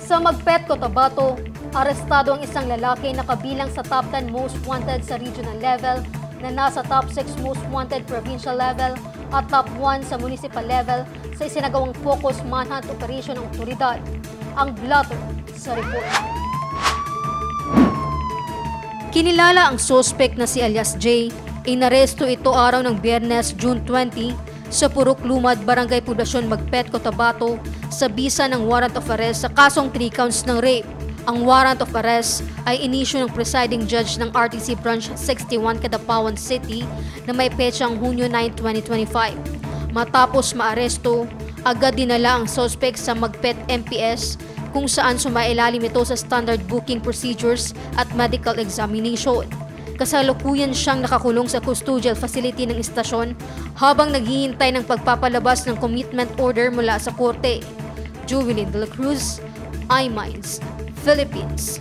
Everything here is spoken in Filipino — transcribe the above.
Sa Magpet, Cotabato, arestado ang isang lalaki na kabilang sa top 10 most wanted sa regional level na nasa top 6 most wanted provincial level at top 1 sa municipal level sa isinagawang focus manhunt operation ng otoridad. Ang blotter sa report. Kinilala ang suspect na si alias J. Inaresto ito araw ng Biyernes, June 20 sa Purok Lumad, Barangay Poblasyon, Magpet, Cotabato sa bisa ng warrant of arrest sa kasong 3 counts ng rape. Ang warrant of arrest ay inisyu ng presiding judge ng RTC Branch 61 Cadapawan City na may petsang Hunyo 9, 2025. Matapos maaresto, agad dinala ang suspect sa Magpet MPS kung saan sumailalim ito sa standard booking procedures at medical examination. Kasalukuyan siyang nakakulong sa custodial facility ng istasyon habang naghihintay ng pagpapalabas ng commitment order mula sa korte. Juvelyn de la Cruz, iMinds, Philippines.